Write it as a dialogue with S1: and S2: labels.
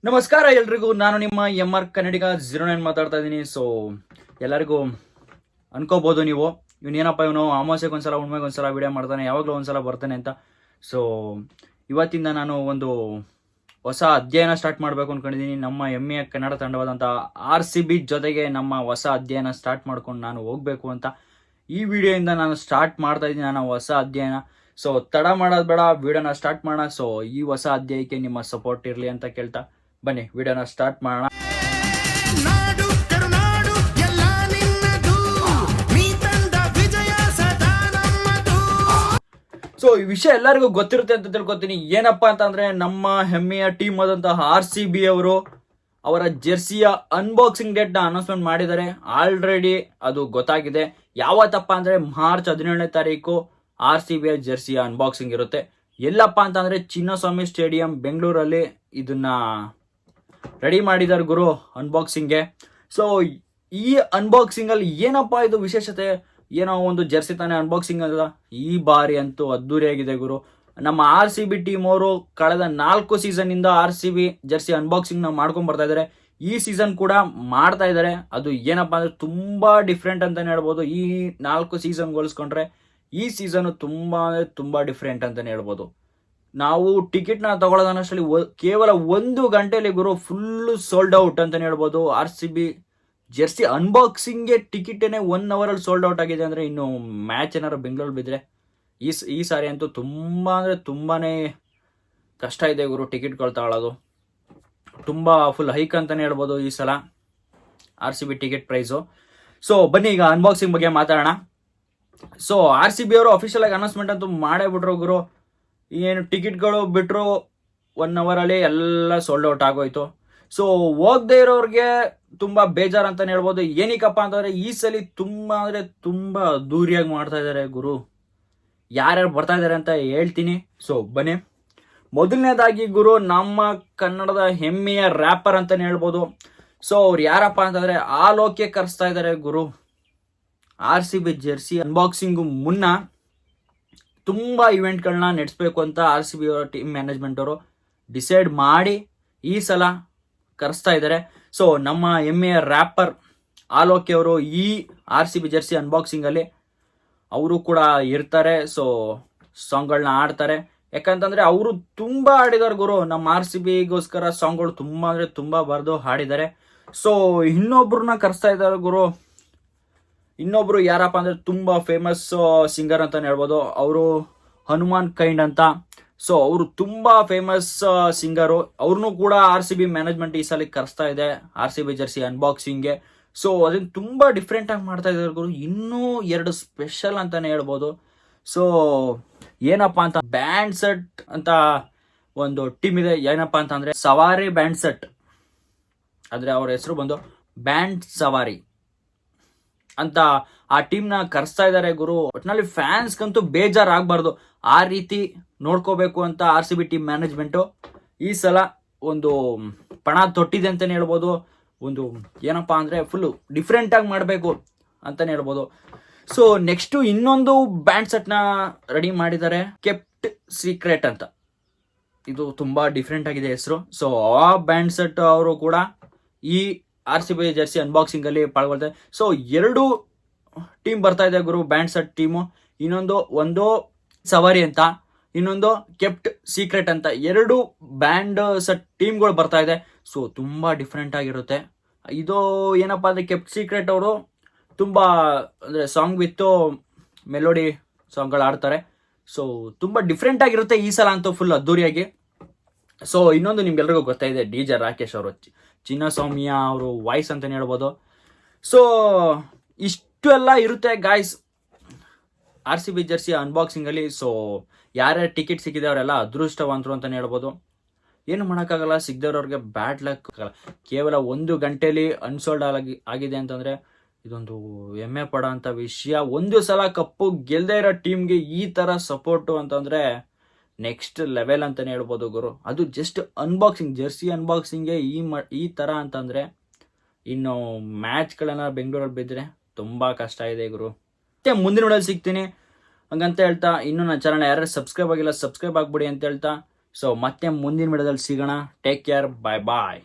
S1: ನಮಸ್ಕಾರ ಎಲ್ರಿಗೂ. ನಾನು ನಿಮ್ಮ MR ಕನ್ನಡಿಗ 09 ಮಾತಾಡ್ತಾ ಇದ್ದೀನಿ. ಎಲ್ಲರಿಗೂ ಅನ್ಕೋಬಹುದು ನೀವು ಇವನೇನಪ್ಪ ಇವನು ಅಮಾವಾಸ್ಯೆಗೊಂದ್ಸಲ ಹುಣ್ಮೆಗೊಂದ್ಸಲ ವಿಡಿಯೋ ಮಾಡ್ತಾನೆ, ಯಾವಾಗಲೂ ಒಂದ್ಸಲ ಬರ್ತಾನೆ ಅಂತ. ಸೊ ಇವತ್ತಿಂದ ನಾನು ಒಂದು ಹೊಸ ಅಧ್ಯಯನ ಸ್ಟಾರ್ಟ್ ಮಾಡಬೇಕು ಅಂದ್ಕೊಂಡಿದ್ದೀನಿ. ನಮ್ಮ ಹೆಮ್ಮೆಯ ಕನ್ನಡ ತಂಡವಾದಂಥ RCB ಜೊತೆಗೆ ನಮ್ಮ ಹೊಸ ಅಧ್ಯಯನ ಸ್ಟಾರ್ಟ್ ಮಾಡ್ಕೊಂಡು ನಾನು ಹೋಗಬೇಕು ಅಂತ ಈ ವಿಡಿಯೋಯಿಂದ ನಾನು ಸ್ಟಾರ್ಟ್ ಮಾಡ್ತಾ ಇದ್ದೀನಿ ನನ್ನ ಹೊಸ ಅಧ್ಯಯನ. ಸೊ ತಡ ಮಾಡೋದು ಬೇಡ, ವಿಡಿಯೋನ ಸ್ಟಾರ್ಟ್ ಮಾಡೋಣ. ಸೊ ಈ ಹೊಸ ಅಧ್ಯಾಯಕ್ಕೆ ನಿಮ್ಮ ಸಪೋರ್ಟ್ ಇರಲಿ ಅಂತ ಕೇಳ್ತಾ ಬನ್ನಿ ವಿಡಿಯೋನ ಸ್ಟಾರ್ಟ್ ಮಾಡೋಣ. ಸೊ ಈ ವಿಷಯ ಎಲ್ಲರಿಗೂ ಗೊತ್ತಿರುತ್ತೆ ಅಂತ ತಿಳ್ಕೊತೀನಿ. ಏನಪ್ಪಾ ಅಂತಂದ್ರೆ ನಮ್ಮ ಹೆಮ್ಮೆಯ ಟೀಮ್ ಆದಂತಹ RCB ಅವರು ಅವರ ಜೆರ್ಸಿಯ ಅನ್ಬಾಕ್ಸಿಂಗ್ ಡೇಟ್ ನ ಅನೌನ್ಸ್ಮೆಂಟ್ ಮಾಡಿದ್ದಾರೆ. ಆಲ್ರೆಡಿ ಅದು ಗೊತ್ತಾಗಿದೆ. ಯಾವತ್ತಪ್ಪ ಅಂದ್ರೆ ಮಾರ್ಚ್ 17ನೇ ತಾರೀಕು RCB ಜೆರ್ಸಿಯ ಅನ್ಬಾಕ್ಸಿಂಗ್ ಇರುತ್ತೆ. ಎಲ್ಲಪ್ಪ ಅಂತಂದ್ರೆ ಚಿನ್ನಸ್ವಾಮಿ ಸ್ಟೇಡಿಯಂ ಬೆಂಗಳೂರಲ್ಲಿ ಇದನ್ನ ರೆಡಿ ಮಾಡಿದ್ದಾರೆ ಗುರು ಅನ್ಬಾಕ್ಸಿಂಗ್ಗೆ. ಸೊ ಈ ಅನ್ಬಾಕ್ಸಿಂಗ್ ಅಲ್ಲಿ ಏನಪ್ಪಾ ಇದು ವಿಶೇಷತೆ, ಏನೋ ಒಂದು ಜೆರ್ಸಿ ತಾನೇ ಅನ್ಬಾಕ್ಸಿಂಗ್ ಅಲ್ಲ, ಈ ಬಾರಿ ಅಂತೂ ಅದ್ದೂರಿಯಾಗಿದೆ ಗುರು. ನಮ್ಮ RCB ಟೀಮ್ ಅವರು ಕಳೆದ 4 ಸೀಸನ್ ಇಂದ RCB ಜೆರ್ಸಿ ಅನ್ಬಾಕ್ಸಿಂಗ್ ನ ಮಾಡ್ಕೊಂಡ್ ಬರ್ತಾ ಇದಾರೆ. ಈ ಸೀಸನ್ ಕೂಡ ಮಾಡ್ತಾ ಇದಾರೆ. ಅದು ಏನಪ್ಪಾ ಅಂದ್ರೆ ತುಂಬಾ ಡಿಫ್ರೆಂಟ್ ಅಂತಾನೆ ಹೇಳ್ಬೋದು. ಈ 4 ಸೀಸನ್ ಹೋಲಿಸ್ಕೊಂಡ್ರೆ ಈ ಸೀಸನ್ ತುಂಬಾ ಅಂದ್ರೆ ತುಂಬಾ ಡಿಫ್ರೆಂಟ್ ಅಂತಾನೆ ಹೇಳ್ಬೋದು. ನಾವು ಟಿಕೆಟ್ ನ ತಗೊಳ್ಳೋದನ್ನಷ್ಟರಲ್ಲಿ ಕೇವಲ 1 ಗಂಟೆಯಲ್ಲಿ ಗುರು ಫುಲ್ ಸೋಲ್ಡ್ ಔಟ್ ಅಂತಾನೆ ಹೇಳ್ಬೋದು. RCB ಜೆರ್ಸಿ ಅನ್ಬಾಕ್ಸಿಂಗ್ಗೆ ಟಿಕೆಟೇನೆ 1 ಅವರ್ ಅಲ್ಲಿ ಸೋಲ್ಡ್ ಔಟ್ ಆಗಿದೆ ಅಂದ್ರೆ ಇನ್ನು ಮ್ಯಾಚ್ ಏನಾರು ಬೆಂಗಳೂರು ಬಿದ್ರೆ ಈ ಸಾರಿ ಅಂತೂ ತುಂಬಾ ಅಂದ್ರೆ ತುಂಬಾನೇ ಕಷ್ಟ ಇದೆ ಗುರು ಟಿಕೆಟ್ಗಳು ತಗೊಳ್ಳೋದು. ತುಂಬಾ ಫುಲ್ ಹೈಕ್ ಅಂತಾನೆ ಹೇಳ್ಬೋದು ಈ ಸಲ RCB ಟಿಕೆಟ್ ಪ್ರೈಸು. ಸೊ ಬನ್ನಿ ಈಗ ಅನ್ಬಾಕ್ಸಿಂಗ್ ಬಗ್ಗೆ ಮಾತಾಡೋಣ. ಸೊ RCB ಅವರು ಅಫಿಷಿಯಲ್ ಆಗಿ ಅನೌನ್ಸ್ಮೆಂಟ್ ಅಂತೂ ಮಾಡೇ ಬಿಟ್ರು ಗುರು. ಏನು ಟಿಕೆಟ್ಗಳು ಬಿಟ್ರು 1 ಅವರ್ ಅಲ್ಲಿ ಎಲ್ಲ ಸೋಲ್ಡ್ ಔಟ್ ಆಗೋಯ್ತು. ಸೊ ಹೋಗದೆ ಇರೋರಿಗೆ ತುಂಬಾ ಬೇಜಾರು ಅಂತಾನೆ ಹೇಳ್ಬೋದು. ಏನಕ್ಕಪ್ಪ ಅಂತಂದ್ರೆ ಈ ಸಲ ತುಂಬಾ ಅಂದ್ರೆ ತುಂಬಾ ದೂರಿಯಾಗಿ ಮಾಡ್ತಾ ಇದಾರೆ ಗುರು. ಯಾರ್ಯಾರು ಬರ್ತಾ ಇದಾರೆ ಅಂತ ಹೇಳ್ತೀನಿ. ಸೊ ಬನ್ನಿ, ಮೊದಲನೇದಾಗಿ ಗುರು ನಮ್ಮ ಕನ್ನಡದ ಹೆಮ್ಮೆಯ ರ್ಯಾಪರ್ ಅಂತಾನೆ ಹೇಳ್ಬೋದು. ಸೊ ಅವ್ರು ಯಾರಪ್ಪ ಅಂತಂದ್ರೆ ಆಲೋಕೆ ಕರೆಸ್ತಾ ಇದಾರೆ ಗುರು. RCB ಜೆರ್ಸಿ ಅನ್ಬಾಕ್ಸಿಂಗು ಮುನ್ನ ತುಂಬಾ ಇವೆಂಟ್ಗಳನ್ನ ನಡೆಸಬೇಕು ಅಂತ RCB ಅವರ ಟೀಮ್ ಮ್ಯಾನೇಜ್ಮೆಂಟ್ ಅವರು ಡಿಸೈಡ್ ಮಾಡಿ ಈ ಸಲ ಕರೆಸ್ತಾ ಇದ್ದಾರೆ. ಸೊ ನಮ್ಮ ಹೆಮ್ಮೆಯ ರ್ಯಾಪರ್ ಆಲೋಕೆ ಅವರು ಈ RCB ಜೆರ್ಸಿ ಅನ್ಬಾಕ್ಸಿಂಗ್ ಅಲ್ಲಿ ಅವರು ಕೂಡ ಇರ್ತಾರೆ. ಸೊ ಸಾಂಗ್ಗಳನ್ನ ಆಡ್ತಾರೆ. ಯಾಕಂತಂದ್ರೆ ಅವರು ತುಂಬಾ ಆಡಿದಾರೆ ಗುರು. ನಮ್ಮ RCBಗೋಸ್ಕರ ಸಾಂಗ್ಗಳು ತುಂಬಾ ಅಂದ್ರೆ ತುಂಬಾ ಬರೆದು ಹಾಡಿದ್ದಾರೆ. ಸೊ ಇನ್ನೊಬ್ರನ್ನ ಕರೆಸ್ತಾ ಇದ್ದಾರೆ ಗುರು. ಇನ್ನೊಬ್ರು ಯಾರಪ್ಪ ಅಂದ್ರೆ ತುಂಬಾ ಫೇಮಸ್ ಸಿಂಗರ್ ಅಂತಾನೆ ಹೇಳ್ಬೋದು. ಅವರು ಹನುಮಾನ್ ಕೈಂಡ್ ಅಂತ. ಸೊ ಅವರು ತುಂಬಾ ಫೇಮಸ್ ಸಿಂಗರು. ಅವ್ರನ್ನೂ ಕೂಡ RCB ಮ್ಯಾನೇಜ್ಮೆಂಟ್ ಈ ಸಲ ಕರೆಸ್ತಾ ಇದೆ RCB ಜೆರ್ಸಿ ಅನ್ಬಾಕ್ಸಿಂಗ್ಗೆ. ಸೊ ಅದನ್ನ ತುಂಬಾ ಡಿಫ್ರೆಂಟ್ ಆಗಿ ಮಾಡ್ತಾ ಇದ್ದಾರೆ ಗುರು. ಇನ್ನೂ 2 ಸ್ಪೆಷಲ್ ಅಂತಾನೆ ಹೇಳ್ಬೋದು. ಸೊ ಏನಪ್ಪಾ ಅಂತ ಬ್ಯಾಂಡ್ ಸೆಟ್ ಅಂತ ಒಂದು ಟೀಮ್ ಇದೆ. ಏನಪ್ಪಾ ಅಂತ ಅಂದ್ರೆ ಸವಾರಿ ಬ್ಯಾಂಡ್ ಸೆಟ್, ಆದ್ರೆ ಅವ್ರ ಹೆಸರು ಬಂದು ಬ್ಯಾಂಡ್ ಸವಾರಿ ಅಂತ ಆ ಟೀಮ್ ನ ಕರೆಸ್ತಾ ಇದ್ದಾರೆ ಗುರು. ಒಟ್ನಲ್ಲಿ ಫ್ಯಾನ್ಸ್ಗಂತೂ ಬೇಜಾರಾಗಬಾರ್ದು, ಆ ರೀತಿ ನೋಡ್ಕೋಬೇಕು ಅಂತ RCB ಟೀಮ್ ಮ್ಯಾನೇಜ್ಮೆಂಟ್ ಈ ಸಲ ಒಂದು ಪಣ ತೊಟ್ಟಿದೆ ಅಂತಾನೆ ಹೇಳ್ಬೋದು. ಒಂದು ಏನಪ್ಪಾ ಅಂದ್ರೆ ಫುಲ್ ಡಿಫ್ರೆಂಟ್ ಆಗಿ ಮಾಡಬೇಕು ಅಂತಾನೆ ಹೇಳ್ಬೋದು. ಸೊ ನೆಕ್ಸ್ಟ್ ಇನ್ನೊಂದು ಬ್ಯಾಂಡ್ ಸೆಟ್ ನ ರೆಡಿ ಮಾಡಿದ್ದಾರೆ, ಕೆಪ್ಟ್ ಸೀಕ್ರೆಟ್ ಅಂತ. ಇದು ತುಂಬಾ ಡಿಫ್ರೆಂಟ್ ಆಗಿದೆ ಹೆಸರು. ಸೊ ಆ ಬ್ಯಾಂಡ್ ಸೆಟ್ ಅವರು ಕೂಡ ಈ RCB ಜೆರ್ಸಿ ಅನ್ಬಾಕ್ಸಿಂಗ್ ಅಲ್ಲಿ ಪಾಲ್ಗೊಳ್ತಾರೆ. ಸೊ 2 ಟೀಮ್ ಬರ್ತಾ ಇದೆ ಗುರು ಬ್ಯಾಂಡ್ ಸೆಟ್ ಟೀಮು. ಒಂದು ಸವಾರಿ ಅಂತ, ಇನ್ನೊಂದು ಕೆಪ್ಟ್ ಸೀಕ್ರೆಟ್ ಅಂತ. 2 ಬ್ಯಾಂಡ್ ಸೆಟ್ ಟೀಮ್ಗಳು ಬರ್ತಾ ಇದೆ. ಸೊ ತುಂಬಾ ಡಿಫ್ರೆಂಟ್ ಆಗಿರುತ್ತೆ. ಇದು ಏನಪ್ಪಾ ಅಂದ್ರೆ ಕೆಪ್ಟ್ ಸೀಕ್ರೆಟ್ ಅವರು ತುಂಬಾ ಅಂದ್ರೆ ಸಾಂಗ್ ವಿತ್ ಮೆಲೋಡಿ ಸಾಂಗ್ಗಳು ಆಡ್ತಾರೆ. ಸೊ ತುಂಬಾ ಡಿಫ್ರೆಂಟ್ ಆಗಿರುತ್ತೆ ಈ ಸಲ ಅಂತೂ ಫುಲ್ ಅದ್ದೂರಿಯಾಗಿ. ಸೊ ಇನ್ನೊಂದು ನಿಮ್ಗೆಲ್ರಿಗೂ ಗೊತ್ತಾಯಿದೆ, DJ ರಾಕೇಶ್ ಅವರು ಚಿನ್ನಸ್ವಾಮಿಯ ಅವರು ವಾಯ್ಸ್ ಅಂತಾನೆ ಹೇಳ್ಬೋದು. ಸೊ ಇಷ್ಟು ಎಲ್ಲ ಇರುತ್ತೆ ಗಾಯ್ಸ್ RCB ಜೆರ್ಸಿ ಅನ್ಬಾಕ್ಸಿಂಗ್ ಅಲ್ಲಿ. ಸೊ ಯಾರ್ಯಾರು ಟಿಕೆಟ್ ಸಿಕ್ಕಿದೆ ಅವರೆಲ್ಲ ಅದೃಷ್ಟವಂತರು ಅಂತಾನೆ ಹೇಳ್ಬೋದು. ಏನು ಮಾಡೋಕ್ಕಾಗಲ್ಲ, ಸಿಗದವ್ರವ್ರಿಗೆ ಬ್ಯಾಡ್ ಲಕ್. ಕೇವಲ 1 ಗಂಟೆಯಲ್ಲಿ ಅನ್ಸೋಲ್ಡ್ ಆಗಿದೆ ಅಂತಂದ್ರೆ ಇದೊಂದು ಹೆಮ್ಮೆ ಪಡೋ ಅಂತ ವಿಷಯ. ಒಂದು ಸಲ ಕಪ್ಪು ಗೆಲ್ದೇ ಇರೋ ಟೀಮ್ಗೆ ಈ ತರ ಸಪೋರ್ಟು ಅಂತಂದ್ರೆ ನೆಕ್ಸ್ಟ್ ಲೆವೆಲ್ ಅಂತಾನೆ ಹೇಳ್ಬೋದು ಗುರು. ಅದು ಜಸ್ಟ್ ಅನ್ಬಾಕ್ಸಿಂಗ್, ಜೆರ್ಸಿ ಅನ್ಬಾಕ್ಸಿಂಗ್ಗೆ ಈ ತರ ಅಂತಂದ್ರೆ ಇನ್ನು ಮ್ಯಾಚ್ಗಳನ್ನ ಬೆಂಗಳೂರಲ್ಲಿ ಬಿದ್ದರೆ ತುಂಬಾ ಕಷ್ಟ ಇದೆ ಗುರು. ಮತ್ತೆ ಮುಂದಿನ ನೋಡಲ್ಲಿ ಸಿಗ್ತೀನಿ ಹಂಗಂತ ಹೇಳ್ತಾ, ಇನ್ನೂ ನನ್ನ ಚಾನಲ್ ಯಾರು ಸಬ್ಸ್ಕ್ರೈಬ್ ಆಗಿಲ್ಲ ಸಬ್ಸ್ಕ್ರೈಬ್ ಆಗ್ಬಿಡಿ ಅಂತ ಹೇಳ್ತಾ, ಸೊ ಮತ್ತೆ ಮುಂದಿನ ವಿಡಿಯೋದಲ್ಲಿ ಸಿಗೋಣ. ಟೇಕ್ ಕೇರ್, ಬಾಯ್ ಬಾಯ್.